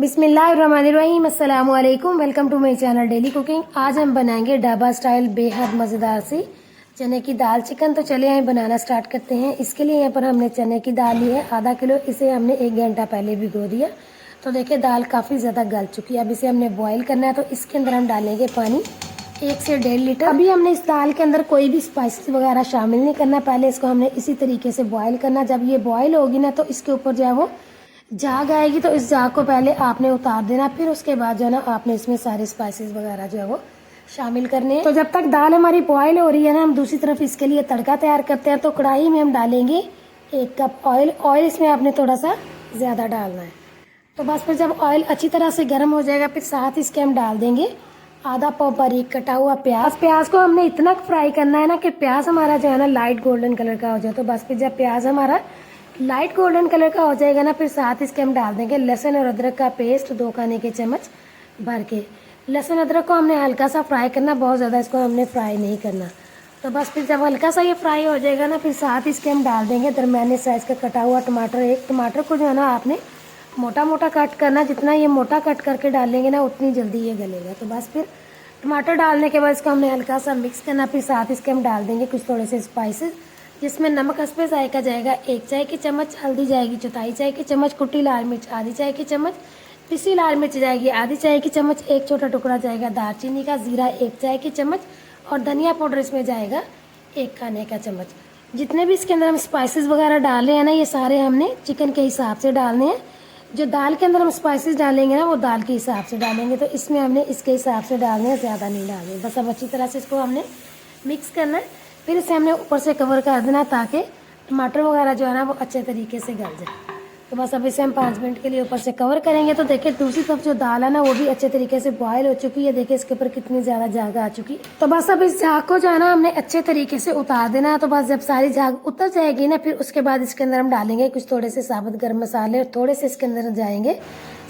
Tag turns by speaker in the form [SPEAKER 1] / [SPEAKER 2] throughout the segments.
[SPEAKER 1] बिस्मिल्लाहिर्रहमानिर्रहीम, अस्सलामु अलैकुम। Welcome to my channel daily cooking. आज हम बनाएंगे ढाबा स्टाइल बेहद मज़ेदार सी चने की दाल चिकन। तो चलिए यहाँ बनाना स्टार्ट करते हैं। इसके लिए यहाँ पर हमने चने की दाल ली है आधा किलो। इसे हमने 1 घंटा पहले भिगो दिया। तो देखिए दाल काफ़ी ज़्यादा गल चुकी है। अब इसे हमने बॉईल करना है। तो इसके अंदर हम डालेंगे पानी 1 से 1.5 लीटर। अभी हमने इस दाल के अंदर कोई भी स्पाइसेस वगैरह शामिल नहीं करना। पहले इसको हमने इसी तरीके से बॉईल करना। जब ये बॉईल होगी ना तो इसके ऊपर जो है वो झाग आएगी। तो इस झाग को पहले आपने उतार देना। फिर उसके बाद जो है ना आपने इसमें सारे स्पाइसेस वगैरह जो है वो शामिल करने हैं। तो जब तक दाल हमारी बॉईल हो रही है ना, हम दूसरी तरफ इसके लिए तड़का तैयार करते हैं। तो कढ़ाई में हम डालेंगे 1 कप ऑयल। ऑयल इसमें आपने थोड़ा सा ज़्यादा डालना है। तो बस फिर जब ऑयल अच्छी तरह से गर्म हो जाएगा फिर साथ इसके हम डाल देंगे आधा पाव बारीक कटा हुआ प्याज। प्याज को हमने इतना फ्राई करना है ना कि प्याज हमारा जो है ना लाइट गोल्डन कलर का हो जाए। तो बस फिर जब प्याज हमारा लाइट गोल्डन कलर का हो जाएगा ना फिर साथ इसके हम डाल देंगे लहसुन और अदरक का पेस्ट 2 खाने के चम्मच भर के। लहसुन अदरक को हमने हल्का सा फ्राई करना, बहुत ज़्यादा इसको हमने फ्राई नहीं करना। तो बस फिर जब हल्का सा ये फ्राई हो जाएगा ना फिर साथ इसके हम डाल देंगे दरमियाने साइज़ का कटा हुआ टमाटर। एक टमाटर को जो है ना आपने मोटा मोटा कट करना। जितना ये मोटा कट करके डालेंगे ना उतनी जल्दी ये गलेगा। तो बस फिर टमाटर डालने के बाद इसको हमने हल्का सा मिक्स करना। फिर साथ इसके हम डाल देंगे कुछ थोड़े से स्पाइसेस, जिसमें नमक हस्बे जायका जाएगा 1 चाय की चम्मच, हल्दी जाएगी 1/4 चाय की चम्मच, कुटी लाल मिर्च आधी चाय की चम्मच, पिसी लाल मिर्च जाएगी आधी चाय की चम्मच, 1 छोटा टुकड़ा जाएगा दालचीनी का, जीरा 1 चाय की चम्मच और धनिया पाउडर इसमें जाएगा 1 खाने का चम्मच। जितने भी इसके अंदर हम स्पाइसेस वगैरह डाले हैं ना ये सारे हमने चिकन के हिसाब से डालने हैं। जो दाल के अंदर हम स्पाइसेस डालेंगे ना वो दाल के हिसाब से डालेंगे। तो इसमें हमने इसके हिसाब से डालने हैं, ज़्यादा नहीं डालने। बस अब अच्छी तरह से इसको हमने मिक्स करना है। फिर इसे हमने ऊपर से कवर कर देना ताकि टमाटर वगैरह जो है ना वो अच्छे तरीके से गल जाए। तो बस अब इसे हम 5 मिनट के लिए ऊपर से कवर करेंगे। तो देखिए दूसरी तरफ जो दाल है ना वो भी अच्छे तरीके से बॉयल हो चुकी है। देखिए इसके ऊपर कितनी ज़्यादा झाग आ चुकी है। तो बस अब इस झाग को जो है ना हमने अच्छे तरीके से उतार देना है। तो बस जब सारी झाग उतर जाएगी ना फिर उसके बाद इसके अंदर हम डालेंगे कुछ थोड़े से साबुत गर्म मसाले और थोड़े से इसके अंदर जाएंगे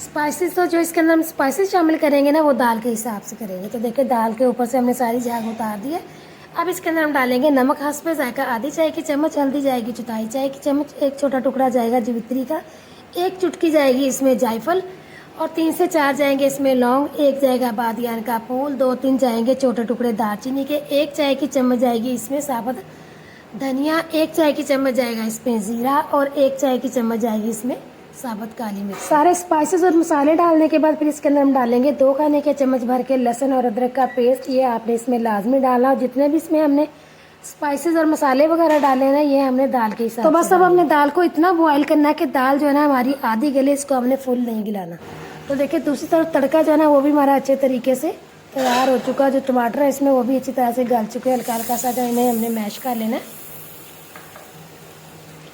[SPEAKER 1] स्पाइसेस। तो जो इसके अंदर हम स्पाइसेस शामिल करेंगे ना वो दाल के हिसाब से करेंगे। तो देखिए दाल के ऊपर से हमने सारी झाग उतार दी है। अब इसके अंदर हम डालेंगे नमक हस्बे जायका आधी चाय की चम्मच, हल्दी जाएगी 1/4 चाय की चम्मच, 1 छोटा टुकड़ा जाएगा जवित्री का, 1 चुटकी जाएगी इसमें जायफल और 3 से 4 जाएंगे इसमें लौंग, 1 जाएगा बादियान का फूल, 2-3 जाएंगे छोटे टुकड़े दालचीनी के, 1 चाय की चम्मच जाएगी इसमें साबुत धनिया, 1 चाय की चम्मच जाएगा इसमें जीरा और 1 चाय की चम्मच जाएगी इसमें साबुत काली मिर्च। सारे स्पाइसेस और मसाले डालने के बाद फिर इसके अंदर हम डालेंगे 2 खाने के चम्मच भर के लहसुन और अदरक का पेस्ट। ये आपने इसमें लाजमी डालना और जितने भी इसमें हमने स्पाइसेस और मसाले वगैरह डाले हैं ना ये हमने दाल के हिसाब से। तो बस अब हमने दाल को इतना बॉईल करना है कि दाल जो है ना हमारी आधी गले, इसको हमने फुल नहीं गिलाना। तो देखिए दूसरी तरफ तड़का जो है ना वो भी हमारा अच्छे तरीके से तैयार हो चुका है। जो टमाटर है इसमें वो भी अच्छी तरह से गल चुके हैं। हल्का हल्का सा जो इन्हें हमने मैश कर लेना है।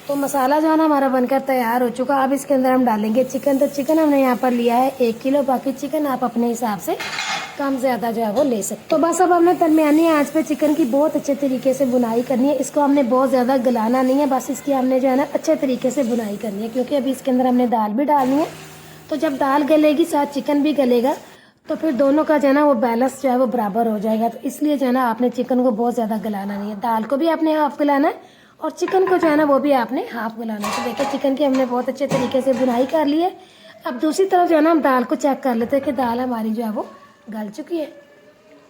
[SPEAKER 1] तो मसाला जो है ना हमारा बनकर तैयार हो चुका। अब इसके अंदर हम डालेंगे चिकन। तो चिकन हमने यहाँ पर लिया है 1 किलो। बाकी चिकन आप अपने हिसाब से कम ज़्यादा जो है वो ले सकते। तो बस अब हमने दरमियानी आंच पे चिकन की बहुत अच्छे तरीके से बुनाई करनी है। इसको हमने बहुत ज़्यादा गलाना नहीं है, बस इसकी हमने जो है ना अच्छे तरीके से बुनाई करनी है क्योंकि अभी इसके अंदर हमने दाल भी डालनी है। तो जब दाल गलेगी साथ चिकन भी गलेगा तो फिर दोनों का जो है ना वो बैलेंस जो है वो बराबर हो जाएगा। तो इसलिए जो है ना आपने चिकन को बहुत ज़्यादा गलाना नहीं है। दाल को भी आपने हाफ गलाना है और चिकन को जो है ना वो भी आपने हाफ गलाना है। तो देखिए चिकन की हमने बहुत अच्छे तरीके से बुनाई कर ली है। अब दूसरी तरफ जो है ना हम दाल को चेक कर लेते हैं कि दाल हमारी जो है वो गल चुकी है।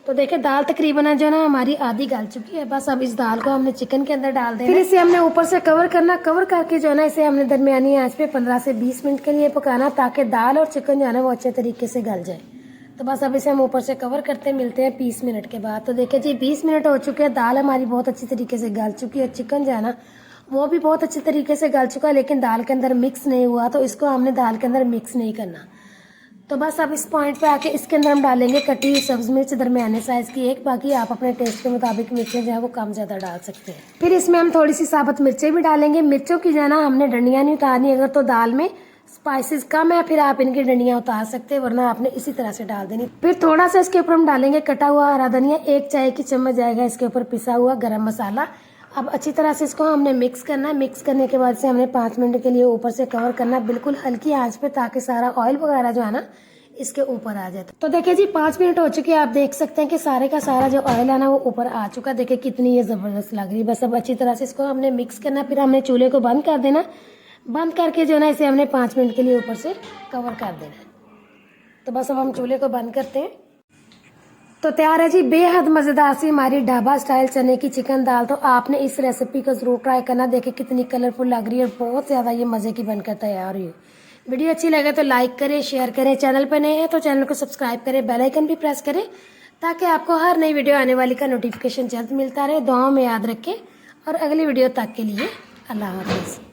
[SPEAKER 1] तो देखिए दाल तकरीबन जो है ना हमारी आधी गल चुकी है। बस अब इस दाल को हमने चिकन के अंदर डाल देना। फिर इसे हमने ऊपर से कवर करना। कवर करके जो है ना इसे हमने दरमियानी आंच पे 15 से 20 मिनट के लिए पकाना ताकि दाल और चिकन जो है ना वो अच्छे तरीके से गल जाए। तो बस अब इसे हम ऊपर से कवर करते मिलते हैं 20 मिनट के बाद। तो देखिए जी 20 मिनट हो चुके हैं। दाल हमारी बहुत अच्छी तरीके से गल चुकी है। चिकन जो है ना वो भी बहुत अच्छी तरीके से गल चुका है लेकिन दाल के अंदर मिक्स नहीं हुआ। तो इसको हमने दाल के अंदर मिक्स नहीं करना। तो बस अब इस पॉइंट पे आके इसके अंदर हम डालेंगे कटी हुई सब्ज मिर्च दरमियाने साइज़ की 1। बाकी आप अपने टेस्ट के मुताबिक मिर्चें जो है वो कम ज़्यादा डाल सकते हैं। फिर इसमें हम थोड़ी सी साबुत मिर्चें भी डालेंगे। मिर्चों की जो है ना हमने डंडियाँ नहीं उतारनी। अगर तो दाल में स्पाइसेस कम है फिर आप इनकी डंडियाँ उतार सकते हैं, वरना आपने इसी तरह से डाल देनी। फिर थोड़ा सा इसके ऊपर हम डालेंगे कटा हुआ हरा धनिया। 1 चाय की चम्मच जाएगा इसके ऊपर पिसा हुआ गरम मसाला। अब अच्छी तरह से इसको हमने मिक्स करना है। मिक्स करने के बाद से हमने 5 मिनट के लिए ऊपर से कवर करना बिल्कुल हल्की आंच पे ताकि सारा ऑयल वगैरह जो है ना इसके ऊपर आ जाए। तो देखिए जी 5 मिनट हो चुके हैं। आप देख सकते हैं कि सारे का सारा जो ऑयल है ना वो ऊपर आ चुका है। देखिए कितनी ये ज़बरदस्त लग रही है। बस अब अच्छी तरह से इसको हमने मिक्स करना। फिर हमने चूल्हे को बंद कर देना। बंद करके जो है ना इसे हमने 5 मिनट के लिए ऊपर से कवर कर देना है। तो बस अब हम चूल्हे को बंद करते हैं। तो तैयार है जी बेहद मज़ेदार सी हमारी ढाबा स्टाइल चने की चिकन दाल। तो आपने इस रेसिपी को ज़रूर ट्राई करना। देखिए कितनी कलरफुल लग रही है, बहुत ज़्यादा ये मज़े की बनकर तैयार हुई है। वीडियो अच्छी लगे तो लाइक करें, शेयर करें। चैनल पर नए हैं तो चैनल को सब्सक्राइब करें, बेल आइकन भी प्रेस करें ताकि आपको हर नई वीडियो आने वाली का नोटिफिकेशन जल्द मिलता रहे। दुआओं में याद रखें और अगली वीडियो तक के लिए अल्लाह हाफ़िज़।